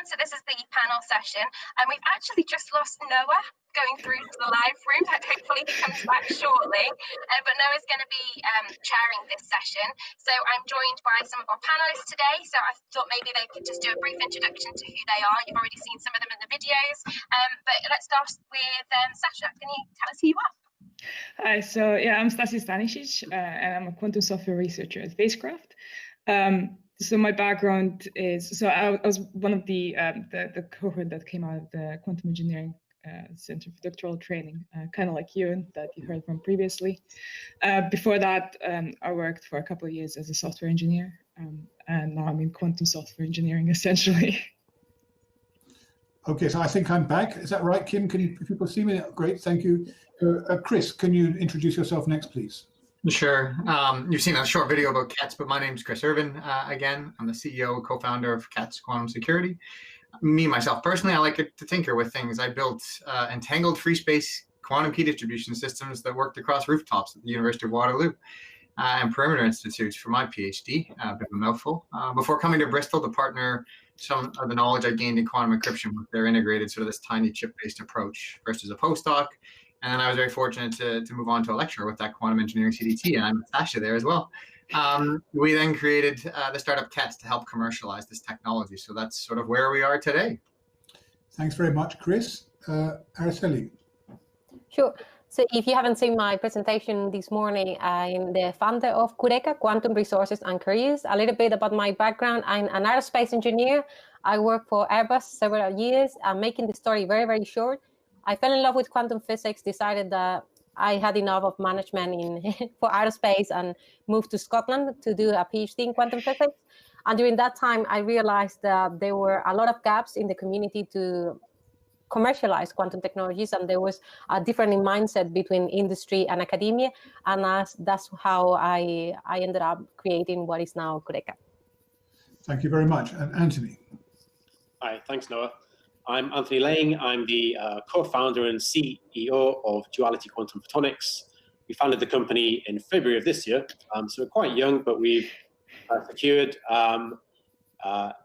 So this is the panel session, and we've actually just lost Noah going through to the live room. Hopefully he comes back shortly, but Noah's going to be chairing this session. So I'm joined by some of our panelists today, so I thought maybe they could just do a brief introduction to who they are. You've already seen some of them in the videos, but let's start with Sasha. Can you tell us who you are? Hi, so yeah, I'm Stasi Stanisic, and I'm a quantum software researcher at Spacecraft. So my background is, so I was one of the cohort that came out of the Quantum Engineering Center for Doctoral Training, kind of like you, that you heard from previously. Before that, I worked for a couple of years as a software engineer, and now I'm in quantum software engineering, essentially. Okay, so I think I'm back. Is that right, Kim? Can people see me? Great, thank you. Chris, can you introduce yourself next, please? Sure. You've seen a short video about CATS, but my name is Chris Irvin. Again, I'm the CEO, co-founder of CATS Quantum Security. Myself, personally, I like to tinker with things. I built entangled free space quantum key distribution systems that worked across rooftops at the University of Waterloo and perimeter institutes for my PhD, a bit of a mouthful. Before coming to Bristol to partner some of the knowledge I gained in quantum encryption with their integrated sort of this tiny chip-based approach, first as a postdoc. And then I was very fortunate to move on to a lecture with that quantum engineering CDT, and I'm with Sasha there as well. We then created the startup CATS to help commercialize this technology. So that's sort of where we are today. Thanks very much, Chris. Araceli. Sure. So if you haven't seen my presentation this morning, I'm the founder of Cureka, Quantum Resources and Careers. A little bit about my background. I'm an aerospace engineer. I worked for Airbus several years. I'm making the story very, very short. I fell in love with quantum physics, decided that I had enough of management for aerospace, and moved to Scotland to do a PhD in quantum physics. And during that time, I realized that there were a lot of gaps in the community to commercialize quantum technologies, and there was a different mindset between industry and academia, and that's how I ended up creating what is now Cureka. Thank you very much. And Anthony. Hi, thanks, Noah. I'm Anthony Lang. I'm the co-founder and CEO of Duality Quantum Photonics. We founded the company in February of this year, so we're quite young, but we've secured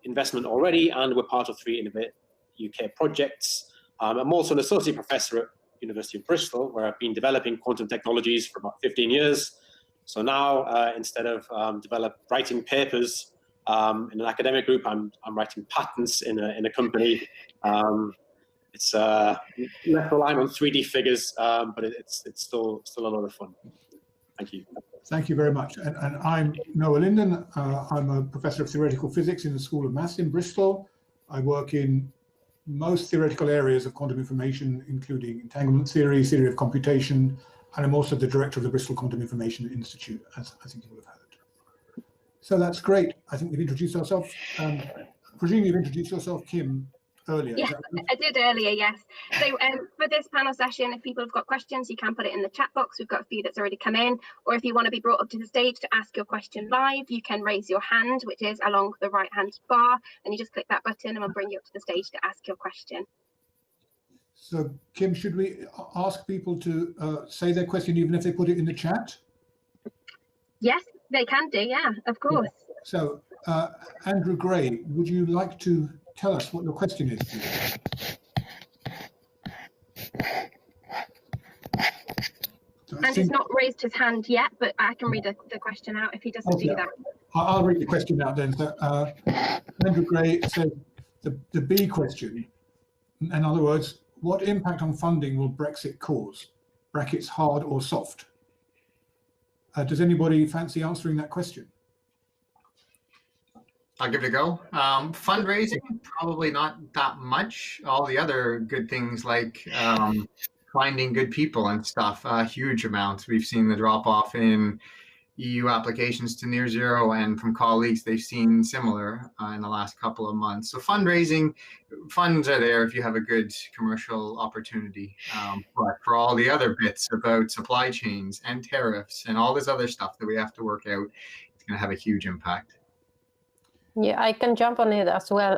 investment already, and we're part of 3 Innovate UK projects. I'm also an associate professor at University of Bristol, where I've been developing quantum technologies for about 15 years. So now, instead of writing papers in an academic group, I'm writing patents in a company. It's less reliant on 3D figures, but it's still a lot of fun. Thank you. Thank you very much. And I'm Noah Linden. I'm a professor of theoretical physics in the School of Maths in Bristol. I work in most theoretical areas of quantum information, including entanglement theory, theory of computation, and I'm also the director of the Bristol Quantum Information Institute, as I think you will have heard. So that's great. I think we've introduced ourselves. Presume you've introduced yourself, Kim, earlier. Yeah, I did earlier, yes. So for this panel session, if people have got questions, you can put it in the chat box. We've got a few that's already come in. Or if you want to be brought up to the stage to ask your question live, you can raise your hand, which is along the right-hand bar, and you just click that button and we'll bring you up to the stage to ask your question. So, Kim, should we ask people to say their question even if they put it in the chat? Yes, they can do, yeah, of course. Yeah. So, Andrew Gray, would you like to tell us what your question is, please? So Andrew's not raised his hand yet, but I can read the question out if he doesn't do that. I'll read the question out then. So, Andrew Gray said the B question, in other words, what impact on funding will Brexit cause? Brackets hard or soft? Does anybody fancy answering that question? I'll give it a go. Fundraising, probably not that much. All the other good things like finding good people and stuff, huge amounts. We've seen the drop off in EU applications to near zero, and from colleagues, they've seen similar in the last couple of months. So fundraising, funds are there if you have a good commercial opportunity. But for all the other bits about supply chains and tariffs and all this other stuff that we have to work out, it's going to have a huge impact. Yeah, I can jump on it as well.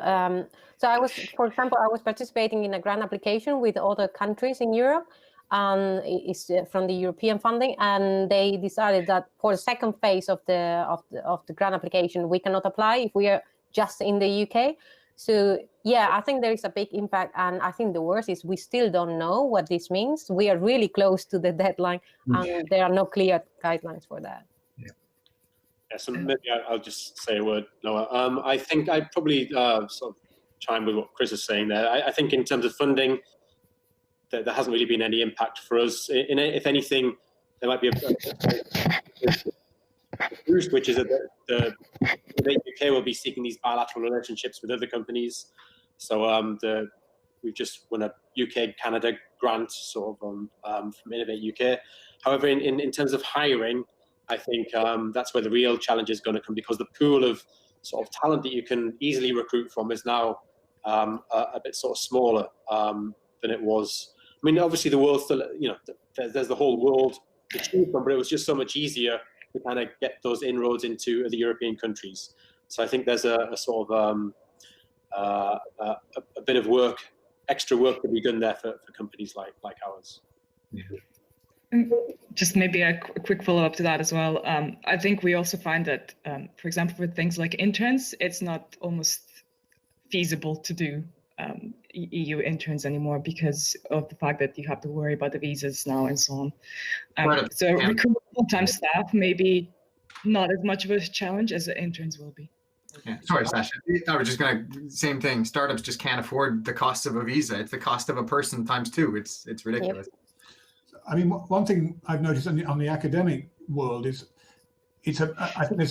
So I was, for example, I was participating in a grant application with other countries in Europe. It's from the European funding, and they decided that for the second phase of the grant application, we cannot apply if we are just in the UK. So yeah, I think there is a big impact, and I think the worst is we still don't know what this means. We are really close to the deadline, and there are no clear guidelines for that. Yeah, so maybe I'll just say a word, Noah. I think I'd probably sort of chime with what Chris is saying there. I think in terms of funding, there hasn't really been any impact for us. If anything, there might be a boost, which is that the UK will be seeking these bilateral relationships with other companies. So we've just won a UK-Canada grant sort of from Innovate UK. However, in terms of hiring, I think that's where the real challenge is going to come, because the pool of sort of talent that you can easily recruit from is now a bit sort of smaller than it was. I mean, obviously the world still, there's the whole world to choose from, but it was just so much easier to kind of get those inroads into the European countries. So I think there's a sort of a bit of work, extra work to be done there for companies like ours. Yeah. Just maybe a quick follow-up to that as well. I think we also find that, for example, with things like interns, it's not almost feasible to do EU interns anymore because of the fact that you have to worry about the visas now and so on. So recruiting full-time staff maybe not as much of a challenge as the interns will be. Yeah. Sorry, Sasha. I was just going to, same thing. Startups just can't afford the cost of a visa. It's the cost of a person times 2. It's ridiculous. Yep. I mean, one thing I've noticed on the academic world is I think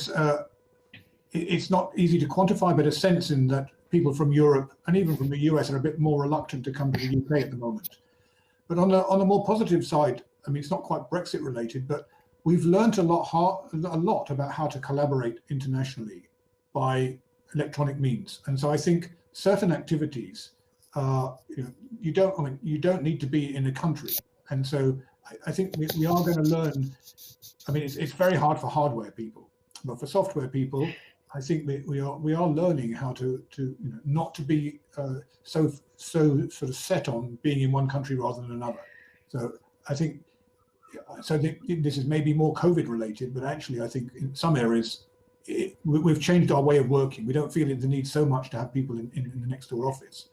it's not easy to quantify, but a sense in that people from Europe and even from the US are a bit more reluctant to come to the UK at the moment. But on the more positive side, I mean, it's not quite Brexit related, but we've learned a lot about how to collaborate internationally by electronic means. And so I think certain activities, you don't need to be in a country. And so I think we are going to learn. I mean, it's very hard for hardware people, but for software people, I think we are learning how to not to be so sort of set on being in one country rather than another. So I think this is maybe more COVID related, but actually I think in some areas we've changed our way of working. We don't feel the need so much to have people in the next door office.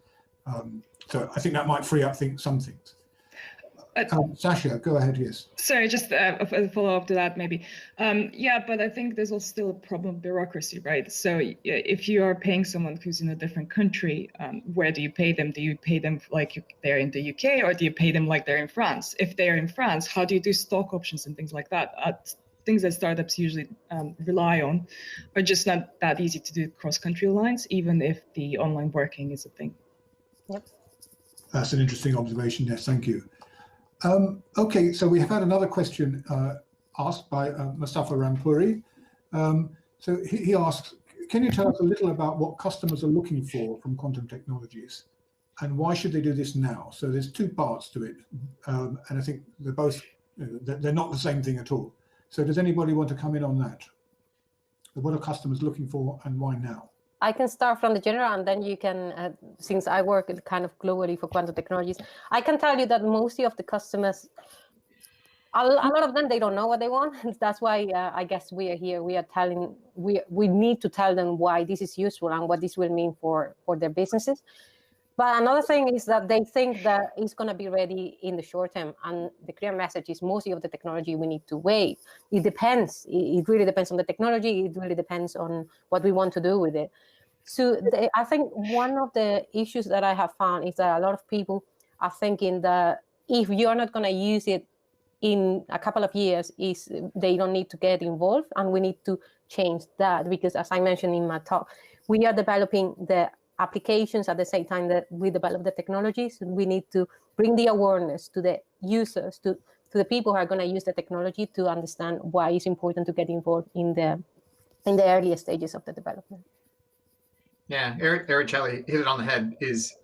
So I think that might free up some things. Sasha, go ahead, yes. Sorry, just a follow-up to that maybe. Yeah, but I think there's also still a problem of bureaucracy, right? So if you are paying someone who's in a different country, where do you pay them? Do you pay them like they're in the UK, or do you pay them like they're in France? If they're in France, how do you do stock options and things like that? Things that startups usually rely on are just not that easy to do cross-country lines, even if the online working is a thing. Yep. That's an interesting observation, yes, thank you. Okay, so we have had another question asked by Mustafa Rampuri. So he asks, can you tell us a little about what customers are looking for from quantum technologies, and why should they do this now? So there's 2 parts to it, and I think they're both, they're not the same thing at all. So does anybody want to come in on that? What are customers looking for and why now? I can start from the general, and then you can, since I work kind of globally for quantum technologies, I can tell you that mostly of the customers, a lot of them, they don't know what they want. That's why I guess we are here. We are telling, we need to tell them why this is useful and what this will mean for their businesses. But another thing is that they think that it's going to be ready in the short term. And the clear message is mostly of the technology we need to wait. It depends. It really depends on the technology. It really depends on what we want to do with it. So I think one of the issues that I have found is that a lot of people are thinking that if you're not going to use it in a couple of years, they don't need to get involved. And we need to change that because, as I mentioned in my talk, we are developing the applications at the same time that we develop the technologies. We need to bring the awareness to the users, to the people who are going to use the technology, to understand why it's important to get involved in the earliest stages of the development. Yeah, Eric Shelley hit it on the head. Is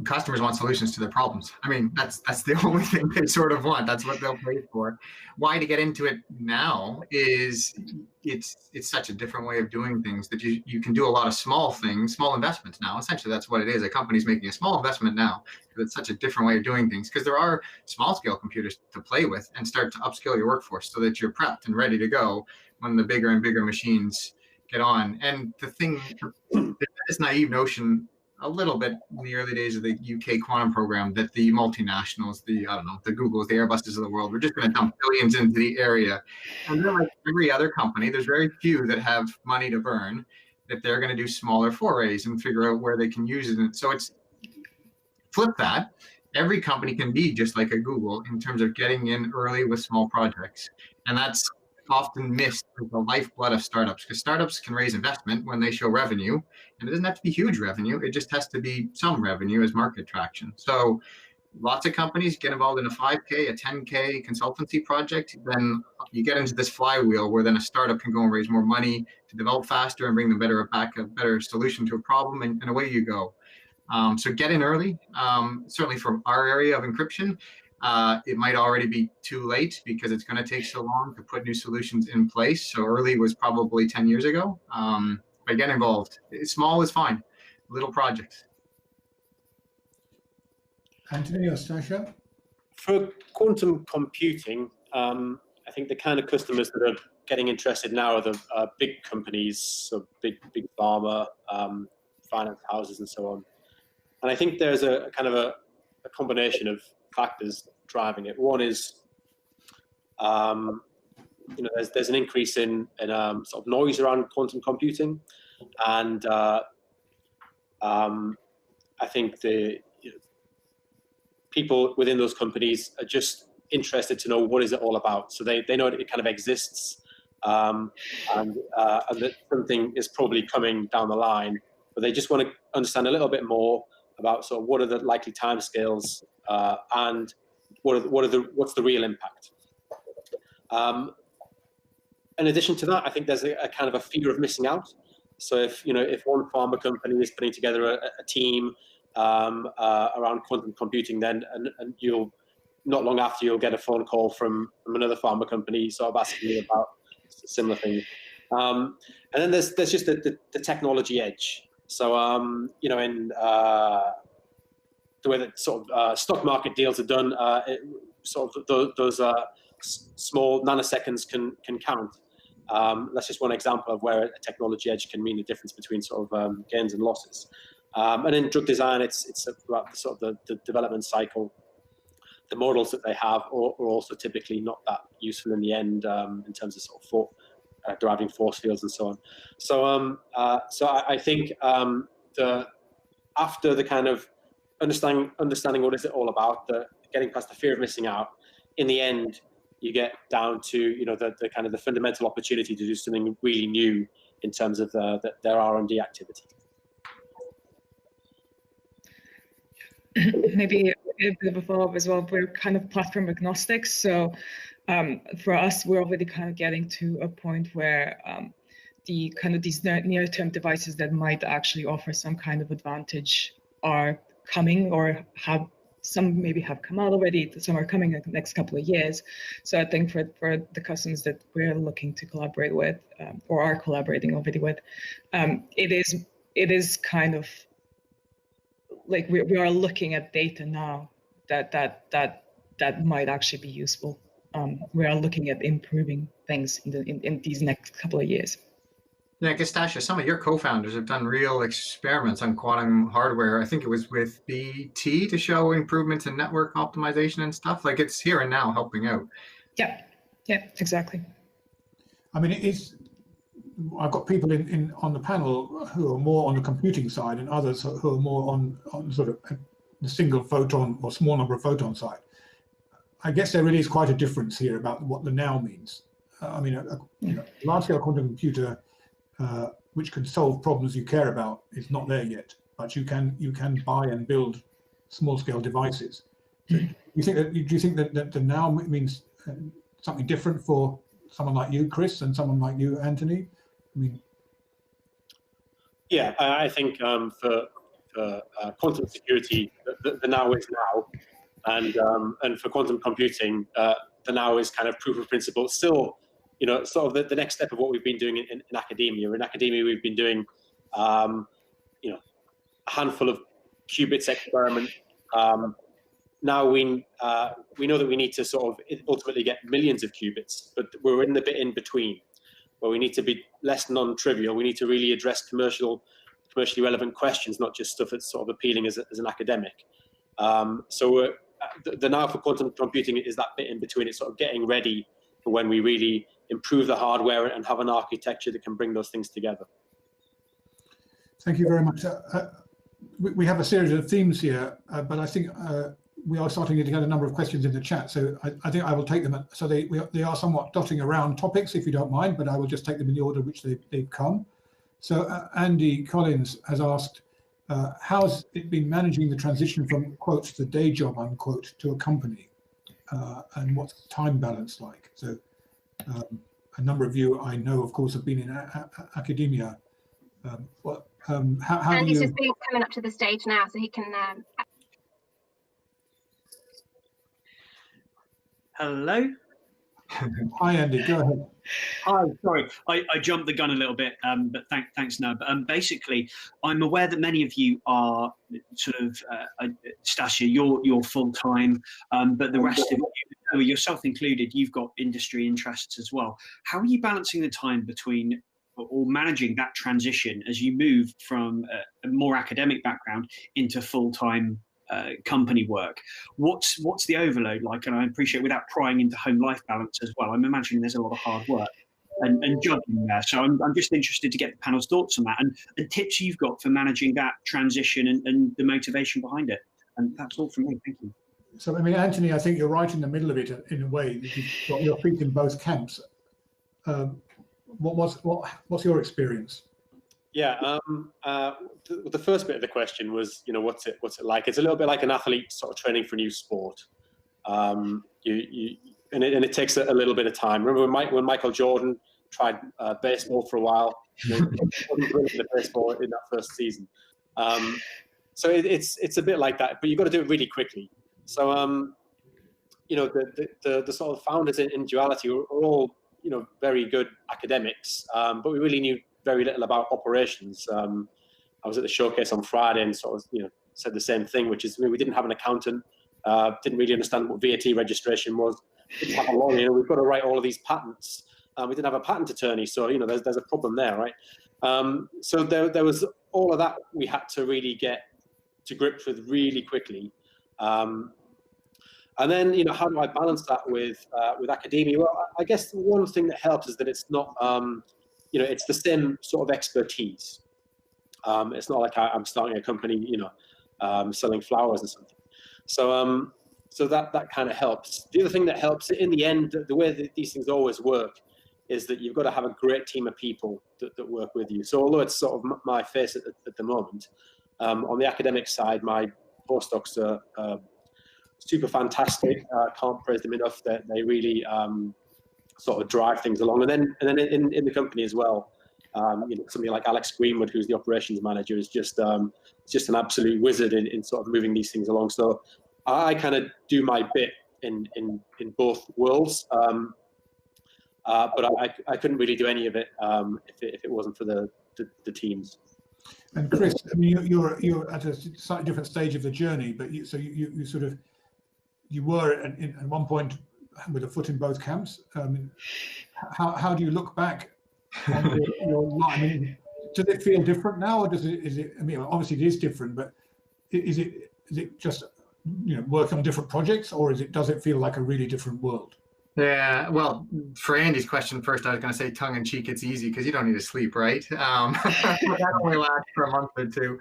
customers want solutions to their problems. I mean, that's the only thing they sort of want. That's what they'll pay for. Why to get into it now is it's such a different way of doing things that you can do a lot of small things, small investments now. Essentially, that's what it is. A company's making a small investment now because it's such a different way of doing things, because there are small scale computers to play with and start to upskill your workforce so that you're prepped and ready to go when the bigger and bigger machines get on. And the thing, this naive notion a little bit in the early days of the UK quantum program that the multinationals, the Googles, the Airbuses of the world, were just going to dump billions into the area. And then, like every other company, there's very few that have money to burn, that they're going to do smaller forays and figure out where they can use it. And so it's flip that. Every company can be just like a Google in terms of getting in early with small projects. And that's often missed as the lifeblood of startups, because startups can raise investment when they show revenue, and it doesn't have to be huge revenue. It just has to be some revenue as market traction. So lots of companies get involved in a 5K, a 10K consultancy project. Then you get into this flywheel where then a startup can go and raise more money to develop faster and bring them a better solution to a problem, and away you go. So get in early. Certainly from our area of encryption, it might already be too late because it's going to take so long to put new solutions in place. So early was probably 10 years ago. But get involved. Small is fine. Little projects. Anthony or Stasha? For quantum computing, I think the kind of customers that are getting interested now are the big companies, so big pharma, finance houses, and so on. And I think there's a kind of a combination of factors driving it. One is, there's an increase in sort of noise around quantum computing, and I think the people within those companies are just interested to know what is it all about. So they know that it kind of exists, and that something is probably coming down the line, but they just want to understand a little bit more about sort of what are the likely timescales and what's the real impact. In addition to that, I think there's a kind of a fear of missing out. So if one pharma company is putting together a team around quantum computing, then and you'll not long after you'll get a phone call from another pharma company sort of asking you about similar things. And then there's just the technology edge. So in the way that sort of stock market deals are done, those small nanoseconds can count. That's just one example of where a technology edge can mean the difference between sort of gains and losses. And in drug design, it's about the sort of the development cycle. The models that they have are also typically not that useful in the end in terms of sort of deriving force fields and so on. So I think after the kind of understanding what is it all about, getting past the fear of missing out, in the end you get down to the kind of the fundamental opportunity to do something really new in terms of their R&D activity. Maybe a bit of a follow-up as well. We're kind of platform agnostic, so for us, we're already kind of getting to a point where these near-term devices that might actually offer some kind of advantage are coming, or some maybe have come out already. Some are coming in the next couple of years. So I think for the customers that we're looking to collaborate with, or are collaborating already with, it is kind of like we are looking at data now that might actually be useful. We are looking at improving things in these next couple of years. Yeah, Stasha, some of your co-founders have done real experiments on quantum hardware. I think it was with BT to show improvements in network optimization and stuff. Like, it's here and now helping out. Yeah, exactly. I mean, I've got people on the panel who are more on the computing side, and others who are more on sort of the single photon or small number of photon side. I guess there really is quite a difference here about what the now means. I mean, a large-scale quantum computer which can solve problems you care about is not there yet, but you can buy and build small-scale devices. So do you think that the now means something different for someone like you, Chris, and someone like you, Anthony? I mean, yeah, I think for quantum security, the now is now, and for quantum computing, the now is kind of proof of principle. Still, sort of the next step of what we've been doing in academia. In academia, we've been doing, a handful of qubits experiment. Now we know that we need to sort of ultimately get millions of qubits, but we're in the bit in between, where we need to be less non-trivial. We need to really address commercially relevant questions, not just stuff that's sort of appealing as an academic. So the now for quantum computing is that bit in between. It's sort of getting ready for when we really improve the hardware and have an architecture that can bring those things together. Thank you very much. We have a series of themes here, but I think we are starting to get a number of questions in the chat. So I think I will take them. So they are somewhat dotting around topics, if you don't mind, but I will just take them in the order which they've come. So Andy Collins has asked, how's it been managing the transition from, quotes, the day job, unquote, to a company? And what's the time balance like? So a number of you I know, of course, have been in academia. How Andy's do you... just coming up to the stage now, so he can... Hello. Hi, Andy, go ahead. Hi, sorry, I jumped the gun a little bit, but thanks, Noah. But basically, I'm aware that many of you are sort of, Stasia, you're full-time, but the rest of you, yourself included, you've got industry interests as well. How are you balancing the time between, or managing that transition as you move from a more academic background into full-time company work? What's the overload like? And I appreciate, without prying into home life balance as well, I'm imagining there's a lot of hard work and juggling there. So I'm just interested to get the panel's thoughts on that and tips you've got for managing that transition and the motivation behind it. And that's all from me. Thank you. So, I mean, Anthony, I think you're right in the middle of it in a way. You've got your feet in both camps. What's your experience? Yeah, the first bit of the question was, what's it like? It's a little bit like an athlete sort of training for a new sport. And it takes a little bit of time. Remember when Michael Jordan tried baseball for a while? He wasn't brilliant at baseball in that first season. So it's a bit like that, but you've got to do it really quickly. So the sort of founders in Duality are all very good academics, but we really knew very little about operations. I was at the showcase on Friday and sort of said the same thing, which is we didn't have an accountant, didn't really understand what VAT registration was, didn't have a lawyer. We've got to write all of these patents. We didn't have a patent attorney, so there's a problem there, right? So there was all of that we had to really get to grips with really quickly. And then, how do I balance that with academia? Well, I guess one thing that helps is that it's not, it's the same sort of expertise. It's not like I'm starting a company, selling flowers or something. So that kind of helps. The other thing that helps in the end, the way that these things always work, is that you've got to have a great team of people that work with you. So although it's sort of my face at the moment, on the academic side, my postdocs are super fantastic. Can't praise them enough. That they really sort of drive things along. And then in the company as well, somebody like Alex Greenwood, who's the operations manager, is just an absolute wizard in sort of moving these things along. So I kind of do my bit in both worlds, but I couldn't really do any of it if it wasn't for the teams. And Chris, I mean, you're at a slightly different stage of the journey, but you were at one point with a foot in both camps. How do you look back on your life? I mean, does it feel different now, or is it? I mean, obviously it is different, but is it just working on different projects, or does it feel like a really different world? Yeah, well, for Andy's question first, I was going to say tongue in cheek, it's easy because you don't need to sleep, right? That only lasts for a month or two.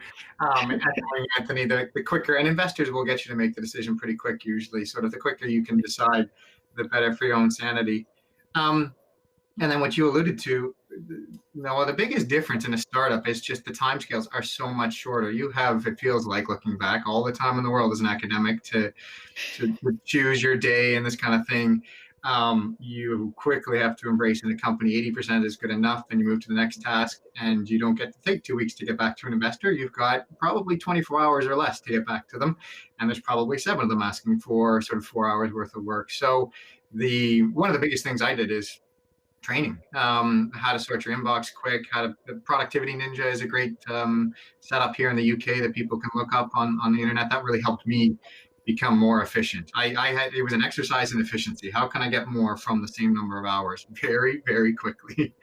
Anthony, the quicker, and investors will get you to make the decision pretty quick usually. Sort of the quicker you can decide, the better for your own sanity. And then what you alluded to, the biggest difference in a startup is just the timescales are so much shorter. You have, it feels like, looking back, all the time in the world as an academic to choose your day and this kind of thing. You quickly have to embrace in a company 80% is good enough, and you move to the next task, and you don't get to take 2 weeks to get back to an investor. You've got probably 24 hours or less to get back to them, and there's probably 7 of them asking for sort of 4 hours worth of work. So one of the biggest things I did is training, how to sort your inbox quick, Productivity Ninja is a great setup here in the UK that people can look up on the internet. That really helped me become more efficient. It was an exercise in efficiency. How can I get more from the same number of hours very, very quickly?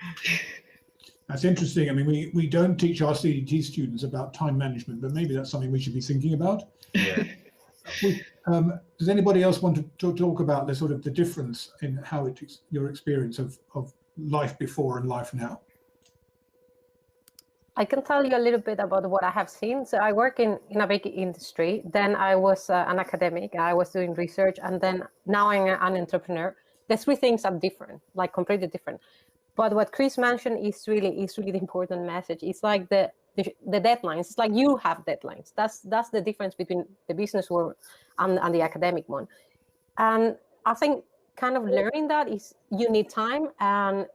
That's interesting. I mean, we don't teach our CDT students about time management, but maybe that's something we should be thinking about. Yeah. Does anybody else want to talk about the sort of the difference in how your experience of life before and life now? I can tell you a little bit about what I have seen. So I work in a big industry. Then I was an academic. I was doing research, and then now I'm an entrepreneur. The three things are different, like completely different. But what Chris mentioned is really the important message. It's like the deadlines. It's like you have deadlines. That's the difference between the business world and the academic one. And I think kind of learning that is you need time. And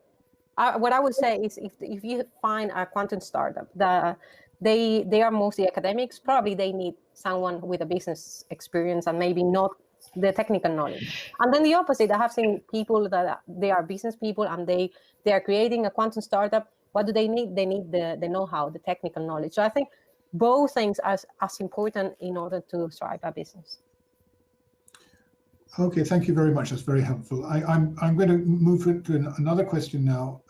what I would say is if you find a quantum startup, they are mostly academics. Probably they need someone with a business experience and maybe not the technical knowledge. And then the opposite, I have seen people that they are business people and they are creating a quantum startup. What do they need? They need the know-how, the technical knowledge. So I think both things are as important in order to thrive a business. Okay, thank you very much. That's very helpful. I'm going to move to another question now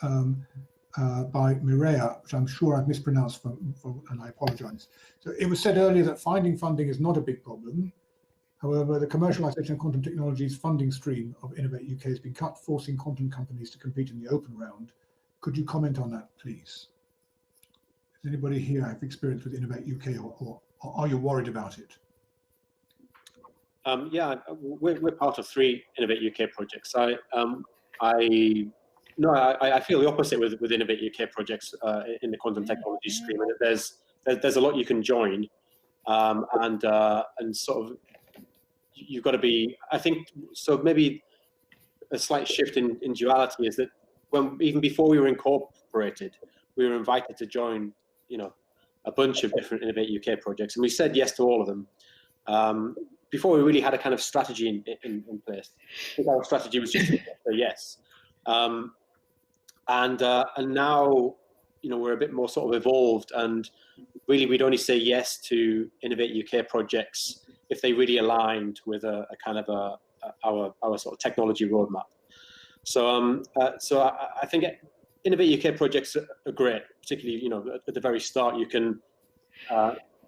by Mireia, which I'm sure I've mispronounced, and I apologize. So it was said earlier that finding funding is not a big problem. However, the commercialization of quantum technologies funding stream of Innovate UK has been cut, forcing quantum companies to compete in the open round. Could you comment on that, please? Does anybody here have experience with Innovate UK, or are you worried about it? Yeah, we're part of 3 Innovate UK projects. I feel the opposite with Innovate UK projects in the quantum technology stream, and there's a lot you can join, and sort of you've got to be. I think so. Maybe a slight shift in duality is that even before we were incorporated, we were invited to join, a bunch of different Innovate UK projects, and we said yes to all of them. Before we really had a kind of strategy in place. I think our strategy was just to say yes. And now, we're a bit more sort of evolved, and really we'd only say yes to Innovate UK projects if they really aligned with a kind of our sort of technology roadmap. So I think Innovate UK projects are great, particularly at the very start. You can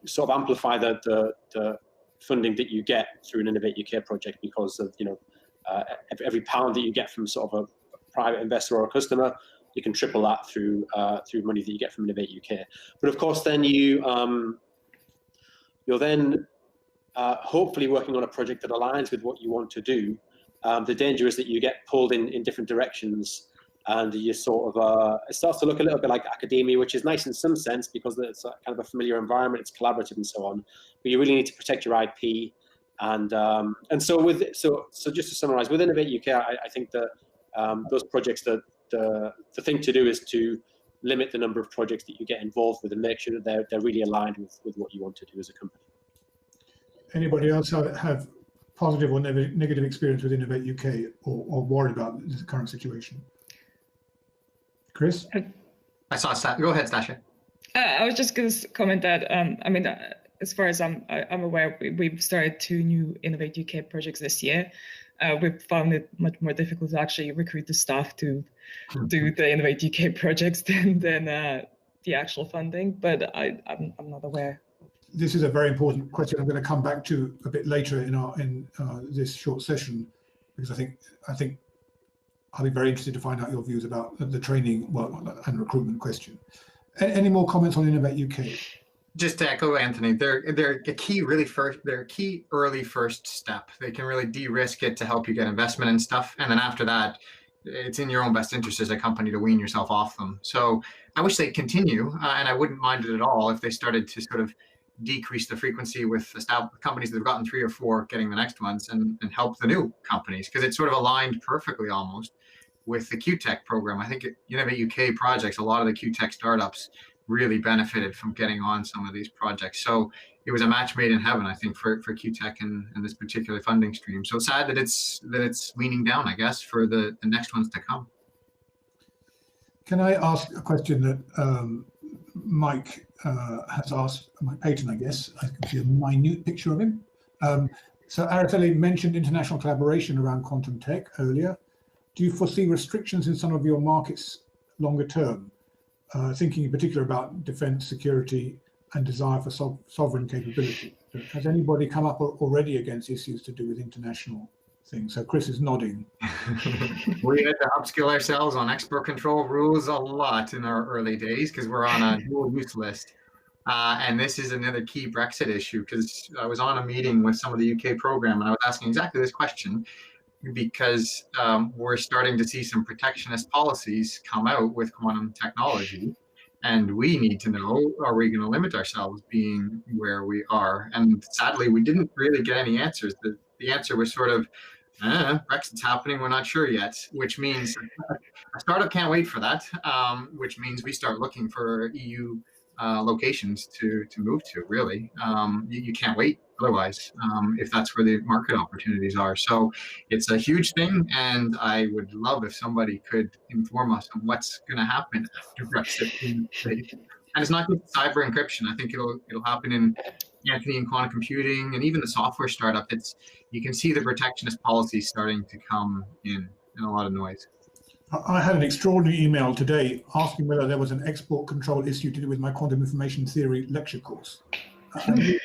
sort of amplify the funding that you get through an Innovate UK project because of every pound that you get from sort of a private investor or a customer, you can triple that through money that you get from Innovate UK. But of course, then you're then hopefully working on a project that aligns with what you want to do. The danger is that you get pulled in different directions, and you sort of it starts to look a little bit like academia, which is nice in some sense because it's kind of a familiar environment, it's collaborative and so on. But you really need to protect your IP, and so just to summarize, with Innovate UK, I think that those projects, the thing to do is to limit the number of projects that you get involved with and make sure that they're really aligned with what you want to do as a company. Anybody else have positive or negative experience with Innovate UK or worried about the current situation? Chris? I saw Stasha. Go ahead, Stasha. I was just going to comment that, as far as I'm aware, we've started 2 new Innovate UK projects this year. We've found it much more difficult to actually recruit the staff to do the Innovate UK projects than the actual funding, but I'm not aware. This is a very important question I'm going to come back to a bit later in this short session, because I think I'll be very interested to find out your views about the training and recruitment question. Any more comments on Innovate UK? Just to echo Anthony, they're a key early first step. They can really de-risk it to help you get investment and stuff, and then after that, it's in your own best interest as a company to wean yourself off them. So I wish they'd continue, and I wouldn't mind it at all if they started to sort of decrease the frequency with established companies that have gotten 3 or 4 getting the next ones, and help the new companies, because it's sort of aligned perfectly almost with the QTech program. I think Innovate UK projects, a lot of the QTech startups really benefited from getting on some of these projects. So it was a match made in heaven, I think, for QTech and this particular funding stream. So sad that it's leaning down, I guess, for the next ones to come. Can I ask a question that Mike has asked, Mike Payton, I guess? I can see a minute picture of him. So Araceli mentioned international collaboration around quantum tech earlier. Do you foresee restrictions in some of your markets longer term? Thinking in particular about defense, security, and desire for sovereign capability. Has anybody come up already against issues to do with international things? So Chris is nodding. We had to upskill ourselves on export control rules a lot in our early days because we're on a dual use list. And this is another key Brexit issue, because I was on a meeting with some of the UK program and I was asking exactly this question, because we're starting to see some protectionist policies come out with quantum technology. And we need to know, are we going to limit ourselves being where we are? And sadly, we didn't really get any answers. The answer was sort of, Brexit's happening, we're not sure yet, which means a startup can't wait for that, which means we start looking for EU locations to move to, really. You can't wait otherwise, if that's where the market opportunities are. So it's a huge thing, and I would love if somebody could inform us on what's going to happen after Brexit. And it's not just cyber encryption. I think it'll happen in Anthony and quantum computing, and even the software startup. You can see the protectionist policies starting to come in a lot of noise. I had an extraordinary email today asking whether there was an export control issue to do with my quantum information theory lecture course. I believe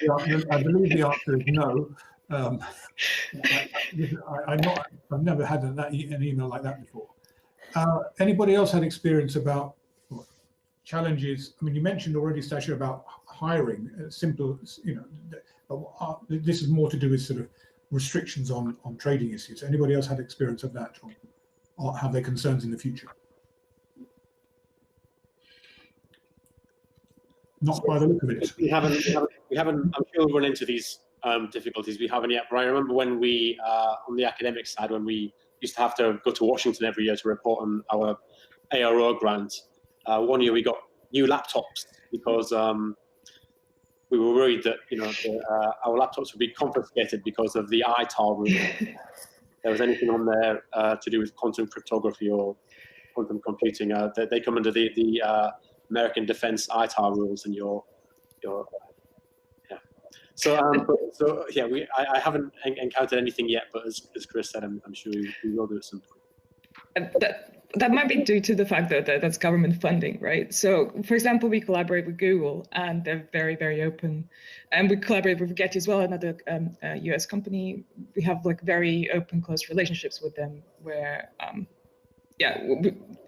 the answer is no. I've never had an email like that before. Anybody else had experience about challenges? I mean, you mentioned already, Stasha, about hiring. Simple, this is more to do with sort of restrictions on trading issues. Anybody else had experience of that, or have they concerns in the future? Not by the look of it. We haven't. I'm sure we'll run into these difficulties. We haven't yet. But I remember when we, on the academic side, when we used to have to go to Washington every year to report on our ARO grant. One year we got new laptops because we were worried that our laptops would be confiscated because of the ITAR rule. There was anything on there to do with quantum cryptography or quantum computing. They come under the American Defense ITAR rules, and your yeah. So yeah, I haven't encountered anything yet, but as Chris said, I'm sure we will do at some point. That might be due to the fact that that's government funding, right? So, for example, we collaborate with Google, and they're very, very open. And we collaborate with Getty as well, another US company. We have like very open, close relationships with them where,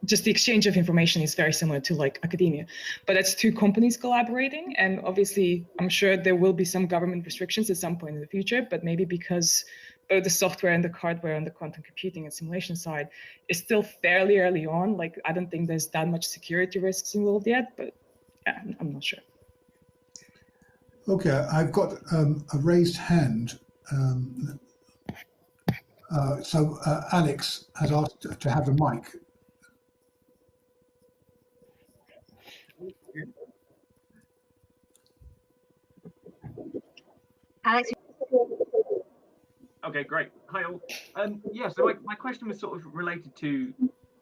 just the exchange of information is very similar to like academia. But that's two companies collaborating. And obviously, I'm sure there will be some government restrictions at some point in the future, but maybe because both the software and the hardware on the quantum computing and simulation side is still fairly early on. Like, I don't think there's that much security risks involved yet, but yeah, I'm not sure. Okay, I've got a raised hand. So Alex has asked to have a mic. Alex. Okay, great. Hi all. Yeah, so my question was sort of related to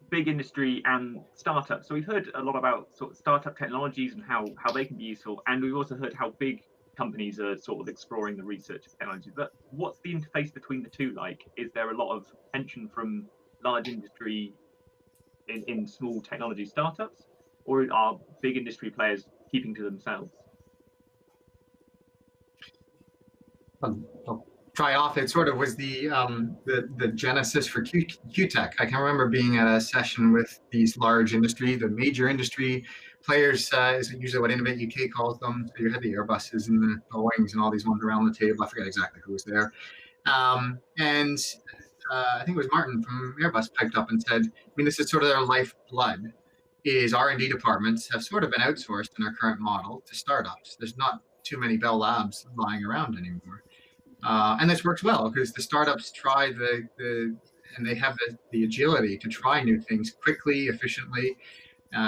big industry and startups. So we've heard a lot about sort of startup technologies and how they can be useful, and we've also heard how big companies are sort of exploring the research of technologies. But what's the interface between the two like? Is there a lot of tension from large industry in small technology startups, or are big industry players keeping to themselves? I'll try off. It sort of was the genesis for Q-Tech. I can remember being at a session with these large industry, the major industry players, is usually what Innovate UK calls them. So you had the Airbuses and the Boeings and all these ones around the table. I forget exactly who was there. I think it was Martin from Airbus piped up and said, I mean, this is sort of their lifeblood, is R&D departments have sort of been outsourced in our current model to startups. There's not too many Bell Labs lying around anymore. And this works well because the startups try and they have the agility to try new things quickly, efficiently.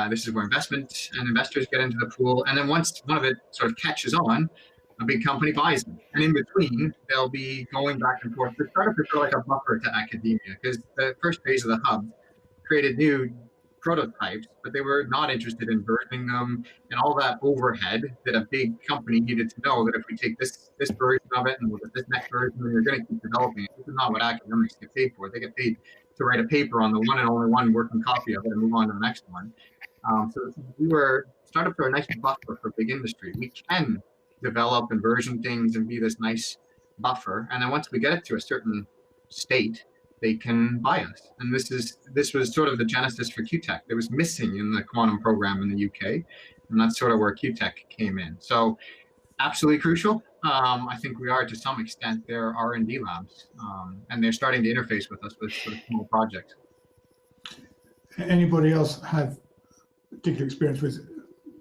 This is where investment and investors get into the pool. And then once one of it sort of catches on, a big company buys them. And in between, they'll be going back and forth. The startups are sort of like a buffer to academia because the first phase of the hub created new prototypes, but they were not interested in versioning them and all that overhead that a big company needed to know that if we take this version of it and we'll get this next version, and you're going to keep developing it. This is not what academics get paid for. They get paid to write a paper on the one and only one working copy of it and move on to the next one. So startups are a nice buffer for big industry. We can develop and version things and be this nice buffer, and then once we get it to a certain state, they can buy us. And this was sort of the genesis for QTech. It was missing in the quantum program in the UK, and that's sort of where QTech came in. So absolutely crucial. I think we are to some extent their R&D labs, and they're starting to interface with us with sort of small projects. Anybody else have particular experience with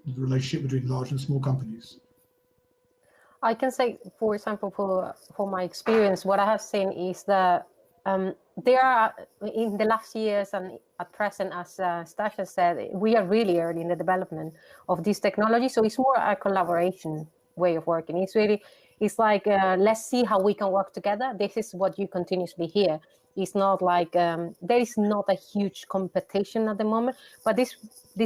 the relationship between large and small companies? I can say, for example, for my experience, what I have seen is that there are, in the last years and at present, as Stasia said, we are really early in the development of this technology. So it's more a collaboration way of working. It's like, let's see how we can work together. This is what you continuously hear. It's not like, there is not a huge competition at the moment, but this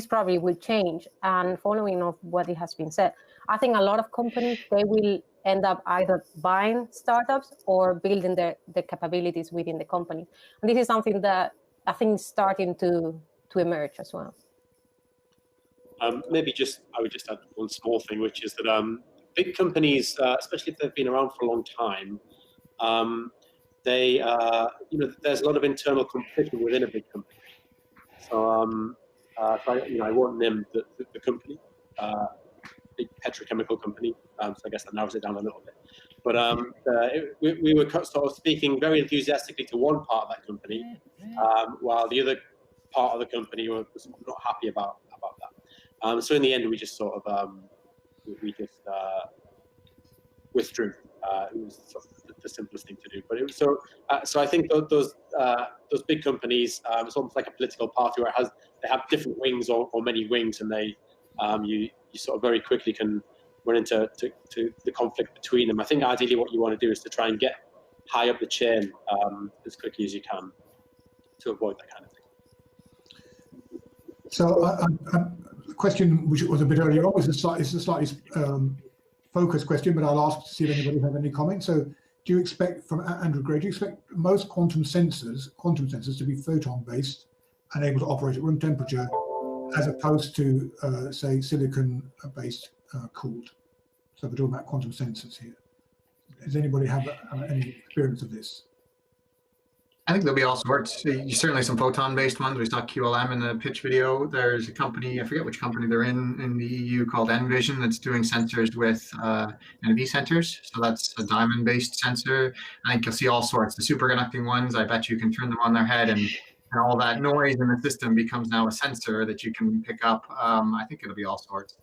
probably will change. And following of what it has been said, I think a lot of companies, they will end up either buying startups or building their capabilities within the company. And this is something that I think is starting to emerge as well. Maybe I would just add one small thing, which is that big companies, especially if they've been around for a long time, there's a lot of internal competition within a big company. So, I won't name the company, big petrochemical company. So I guess that narrows it down a little bit. But we were sort of speaking very enthusiastically to one part of that company, while the other part of the company was not happy about that. So in the end, we just sort of withdrew. It was sort of the simplest thing to do. But it was so I think those big companies, it's almost like a political party where they have different wings or many wings, and you sort of very quickly can run into the conflict between them. I think ideally what you want to do is to try and get high up the chain as quickly as you can to avoid that kind of thing. So a question which was a bit earlier on was a slightly focused question, but I'll ask to see if anybody has any comments. So do you expect, from Andrew Gray, do you expect most quantum sensors to be photon-based and able to operate at room temperature, as opposed to, say, silicon-based cooled? So we're talking about quantum sensors here. Does anybody have any experience of this? I think there'll be all sorts. Certainly some photon-based ones. We saw QLM in the pitch video. There's a company, I forget which company they're in the EU, called Envision, that's doing sensors with NV sensors. So that's a diamond-based sensor. I think you'll see all sorts. The superconducting ones, I bet you can turn them on their head, and all that noise in the system becomes now a sensor that you can pick up. I think it'll be all sorts.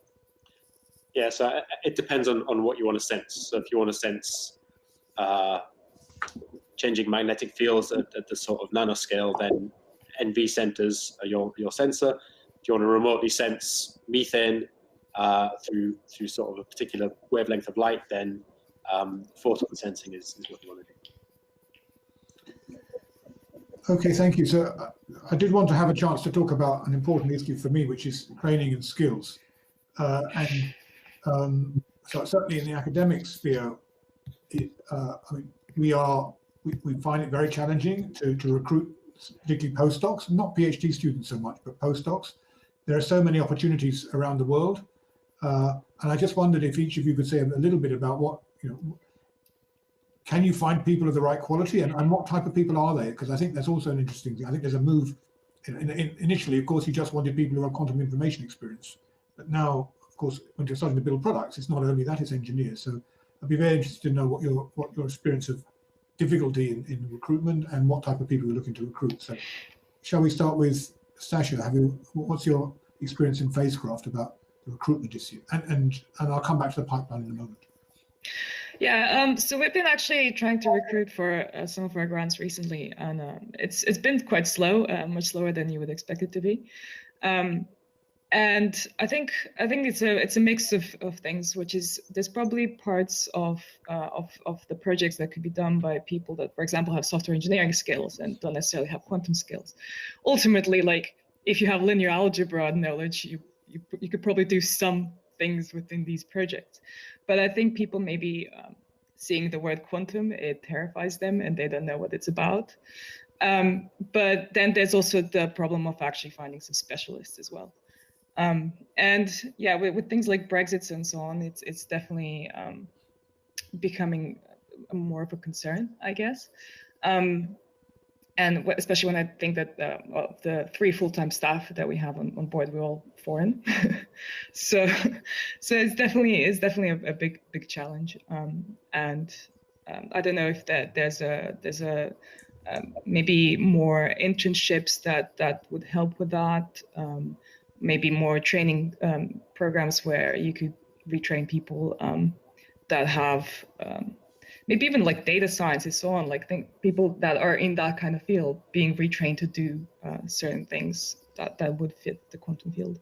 Yeah, so it depends on what you want to sense. So if you want to sense changing magnetic fields at the sort of nanoscale, then NV sensors are your sensor. If you want to remotely sense methane through sort of a particular wavelength of light, then photon sensing is what you want to do. Okay, thank you. So I did want to have a chance to talk about an important issue for me, which is training and skills. So certainly in the academic sphere, we find it very challenging to recruit, particularly postdocs, not PhD students so much, but postdocs. There are so many opportunities around the world. And I just wondered if each of you could say a little bit about what, can you find people of the right quality, and what type of people are they? Because I think that's also an interesting thing. I think there's a move. Initially, of course, you just wanted people who have quantum information experience. But now, of course, when you're starting to build products, it's not only that, it's engineers. So I'd be very interested to know what your experience of difficulty in recruitment and what type of people you're looking to recruit. So shall we start with Stasia? What's your experience in Phasecraft about the recruitment issue? And I'll come back to the pipeline in a moment. Yeah, so we've been actually trying to recruit for some of our grants recently, and it's been quite slow, much slower than you would expect it to be. And I think it's a mix of things, which is there's probably parts of the projects that could be done by people that, for example, have software engineering skills and don't necessarily have quantum skills. Ultimately, like if you have linear algebra knowledge, you could probably do some things within these projects. But I think people maybe seeing the word quantum, it terrifies them and they don't know what it's about. But then there's also the problem of actually finding some specialists as well. And yeah, with things like Brexit and so on, it's definitely becoming more of a concern, I guess. And especially when I think that the 3 full-time staff that we have on board, we're all foreign. so it's definitely a big challenge. And I don't know if there's a maybe more internships that would help with that. Maybe more training programs where you could retrain people that have maybe even like data science and so on, like people that are in that kind of field being retrained to do certain things that would fit the quantum field.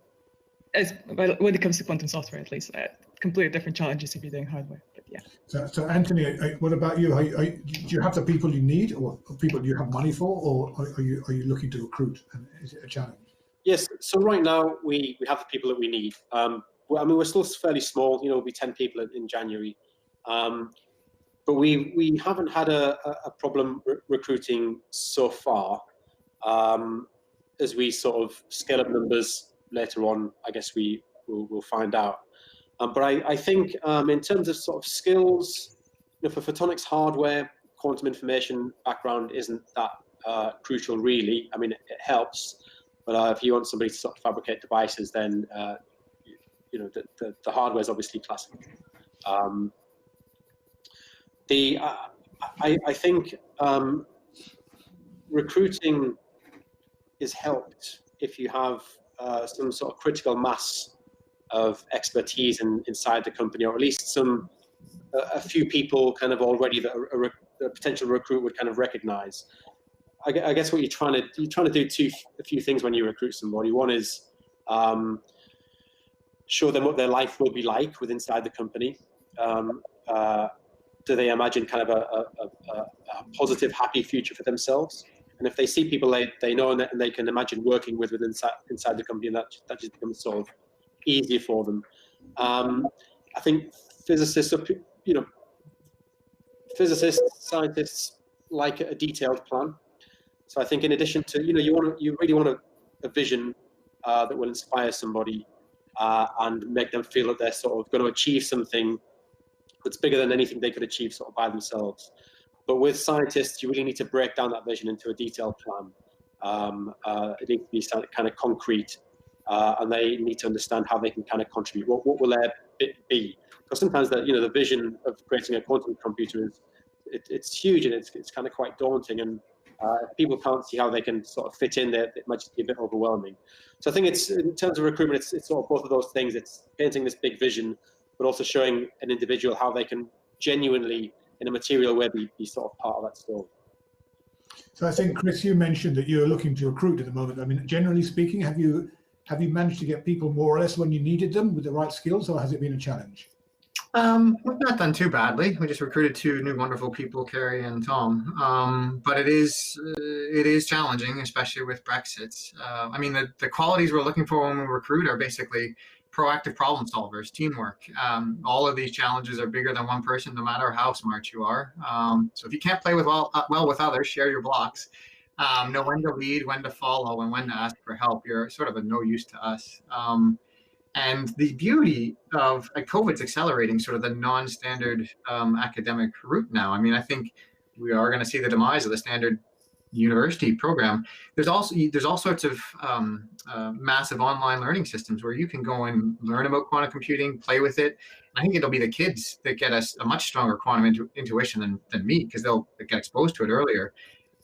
When it comes to quantum software, at least, completely different challenges if you're doing hardware. But yeah. So Anthony, what about you? Do you have the people you need, or people you have money for, or are you looking to recruit? And is it a challenge? Yes. So right now we have the people that we need. I mean, we're still fairly small. You know, we'll be 10 people in January. But we haven't had a problem recruiting so far. As we sort of scale up numbers later on, I guess we'll find out. But I think in terms of sort of skills, you know, for photonics hardware, quantum information background isn't that crucial really. I mean, it helps, but if you want somebody to sort of fabricate devices, then you know the hardware is obviously classic. I think recruiting is helped if you have some sort of critical mass of expertise inside the company, or at least a few people kind of already that a potential recruit would kind of recognize. I guess what you're trying to do a few things when you recruit somebody. One is show them what their life will be like inside the company. Do they imagine kind of a positive, happy future for themselves? And if they see people they know and they can imagine working with inside the company, that just becomes sort of easier for them. I think physicists, scientists like a detailed plan. So I think in addition to, you really want a vision that will inspire somebody and make them feel that they're sort of going to achieve something that's bigger than anything they could achieve sort of by themselves. But with scientists, you really need to break down that vision into a detailed plan. It needs to be kind of concrete, and they need to understand how they can kind of contribute. What will their bit be? Because sometimes the vision of creating a quantum computer it's huge, and it's kind of quite daunting. And if people can't see how they can sort of fit in there, it might just be a bit overwhelming. So I think it's, in terms of recruitment, it's sort of both of those things. It's painting this big vision, but also showing an individual how they can genuinely, in a material way, be sort of part of that story. So I think, Chris, you mentioned that you're looking to recruit at the moment. I mean, generally speaking, have you managed to get people more or less when you needed them with the right skills, or has it been a challenge? We've not done too badly. We just recruited 2 new wonderful people, Carrie and Tom. But it is challenging, especially with Brexit. I mean, the qualities we're looking for when we recruit are basically proactive problem solvers, teamwork. All of these challenges are bigger than one person, no matter how smart you are. So if you can't play well with others, share your blocks. Know when to lead, when to follow, and when to ask for help. You're sort of a no use to us. And the beauty of COVID's accelerating sort of the non-standard academic route now. I mean, I think we are going to see the demise of the standard university program. There's all sorts of massive online learning systems where you can go and learn about quantum computing, play with it. I think it'll be the kids that get us a much stronger quantum intuition than me, because they'll get exposed to it earlier.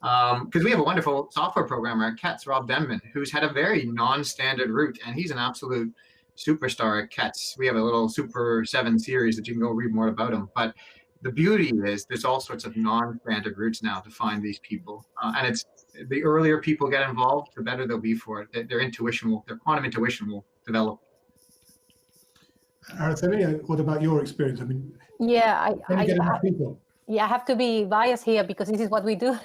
Because we have a wonderful software programmer at CETS, Rob Denman, who's had a very non-standard route, and he's an absolute superstar at CETS. We have a little Super 7 series that you can go read more about him. But the beauty is there's all sorts of non-standard routes now to find these people. And it's the earlier people get involved, the better they'll be for it. Their quantum intuition will develop. Araceli, what about your experience? I mean, yeah, can you get enough people? Yeah, I have to be biased here because this is what we do.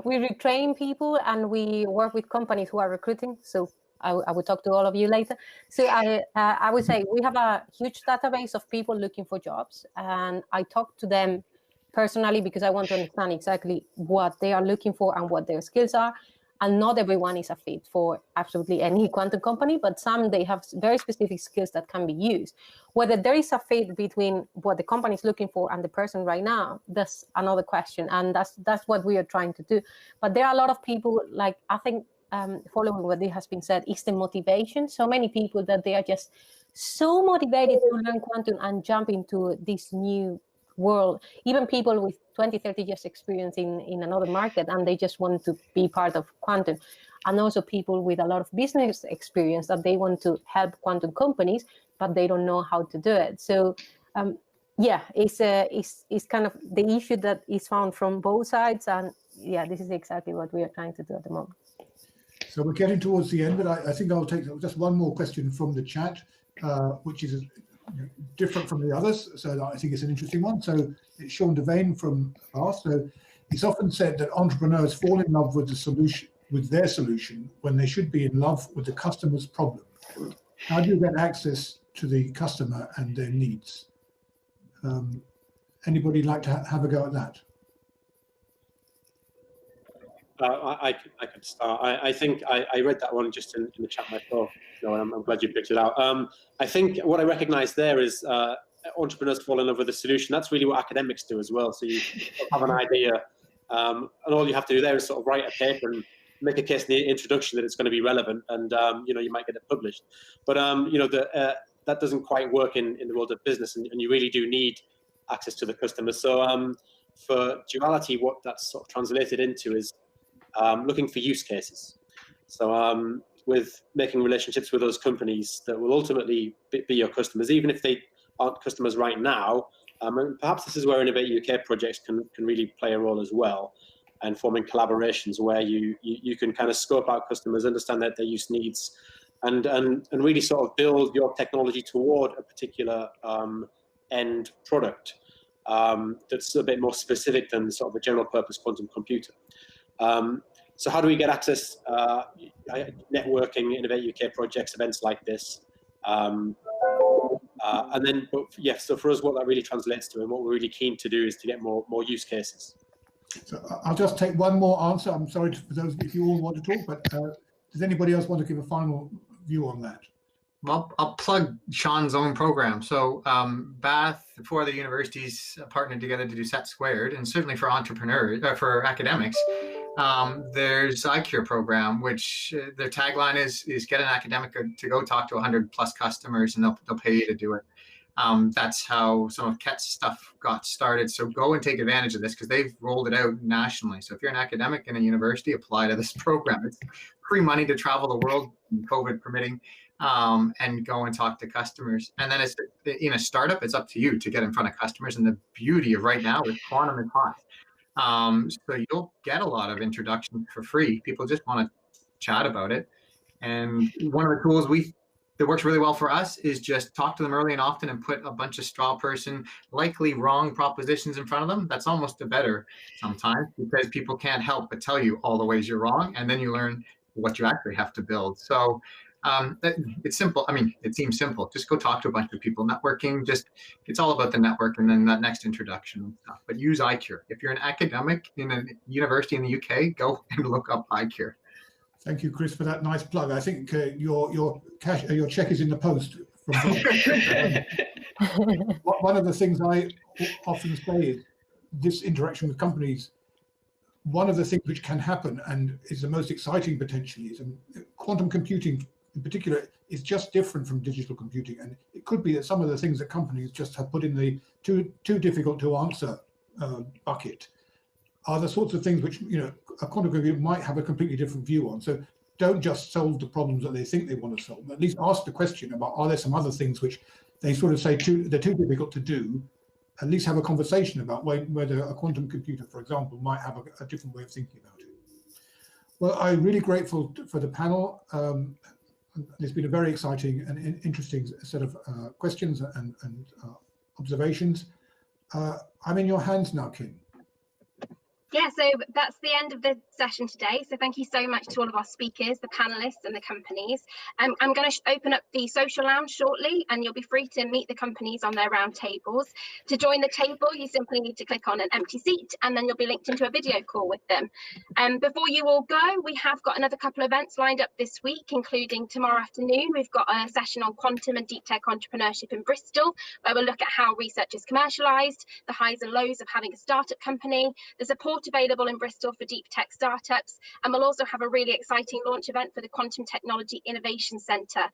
we retrain people and we work with companies who are recruiting. So I will talk to all of you later. So I would say we have a huge database of people looking for jobs, and I talk to them personally because I want to understand exactly what they are looking for and what their skills are. And not everyone is a fit for absolutely any quantum company, but some, they have very specific skills that can be used. Whether there is a fit between what the company is looking for and the person right now, that's another question. And that's what we are trying to do. But there are a lot of people, like, I think, following what has been said, is the motivation. So many people that they are just so motivated to learn quantum and jump into this new world, even people with 20-30 years experience in another market, and they just want to be part of quantum. And also people with a lot of business experience that they want to help quantum companies, but they don't know how to do it. So yeah, it's kind of the issue that is found from both sides. And yeah, this is exactly what we are trying to do at the moment. So we're getting towards the end, but I think I'll take just one more question from the chat, which is different from the others, so I think it's an interesting one. So it's Sean Devane from Bath. So it's often said that entrepreneurs fall in love with the solution, with their solution, when they should be in love with the customer's problem. How do you get access to the customer and their needs? Anybody like to have a go at that? I could start. I think I read that one just in the chat myself, and I'm glad you picked it out. I think what I recognize there is entrepreneurs fall in love with the solution. That's really what academics do as well. So you have an idea, and all you have to do there is sort of write a paper and make a case in the introduction that it's going to be relevant, and you might get it published. But that doesn't quite work in the world of business, and you really do need access to the customer. So for Duality, what that's sort of translated into is looking for use cases. So with making relationships with those companies that will ultimately be your customers, even if they aren't customers right now. And perhaps this is where Innovate UK projects can really play a role as well, and forming collaborations where you can kind of scope out customers, understand their use needs, and really sort of build your technology toward a particular end product that's a bit more specific than sort of a general purpose quantum computer. So how do we get access? Networking, Innovate UK projects, events like this. And then, so for us, what that really translates to and what we're really keen to do is to get more use cases. So I'll just take one more answer. I'm sorry for those if you all want to talk, but does anybody else want to give a final view on that? Well, I'll plug Sean's own program. So Bath, 4 other universities partnered together to do Set Squared, and certainly for entrepreneurs, for academics, there's IQR Program, which their tagline is get an academic to go talk to 100+ customers, and they'll pay you to do it. That's how some of Ket's stuff got started. So go and take advantage of this, because they've rolled it out nationally. So if you're an academic in a university, apply to this program. It's free money to travel the world, COVID permitting, and go and talk to customers. And then in a startup, it's up to you to get in front of customers. And the beauty of right now is quantum is hot. So you'll get a lot of introductions for free. People just want to chat about it. And one of the tools that works really well for us is just talk to them early and often and put a bunch of straw person, likely wrong propositions in front of them. That's almost a better sometimes, because people can't help but tell you all the ways you're wrong. And then you learn what you actually have to build. So it's simple. I mean, it seems simple. Just go talk to a bunch of people. Networking, it's all about the network and then that next introduction and stuff. But use IQR. If you're an academic in a university in the UK, go and look up IQR. Thank you, Chris, for that nice plug. I think your check is in the post. One of the things I often say is this interaction with companies. One of the things which can happen and is the most exciting potentially is quantum computing in particular is just different from digital computing, and it could be that some of the things that companies just have put in the too difficult to answer bucket are the sorts of things which a quantum computer might have a completely different view on. So don't just solve the problems that they think they want to solve. At least ask the question about, are there some other things which they sort of say they're too difficult to do? At least have a conversation about whether a quantum computer, for example, might have a different way of thinking about it. Well, I'm really grateful for the panel. It's been a very exciting and interesting set of questions and observations. I'm in your hands now, Kim. Yeah, so that's the end of the session today. So thank you so much to all of our speakers, the panelists and the companies. I'm going to open up the social lounge shortly, and you'll be free to meet the companies on their round tables. To join the table, you simply need to click on an empty seat, and then you'll be linked into a video call with them. Before you all go, we have got another couple of events lined up this week, including tomorrow afternoon. We've got a session on quantum and deep tech entrepreneurship in Bristol, where we'll look at how research is commercialised, the highs and lows of having a startup company, the support available in Bristol for deep tech startups, and we'll also have a really exciting launch event for the Quantum Technology Innovation Centre.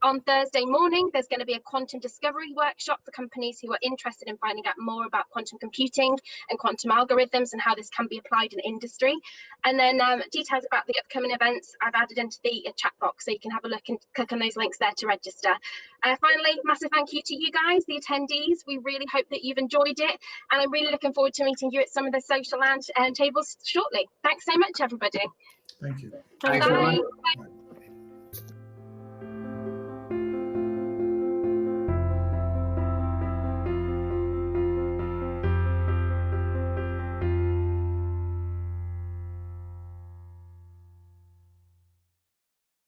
On Thursday morning, there's going to be a quantum discovery workshop for companies who are interested in finding out more about quantum computing and quantum algorithms and how this can be applied in industry. And then details about the upcoming events I've added into the chat box, so you can have a look and click on those links there to register. Finally, massive thank you to you guys, the attendees. We really hope that you've enjoyed it, and I'm really looking forward to meeting you at some of the social lounge tables shortly. Thanks so much, everybody. Thank you. Thanks, Bye. everyone. Bye.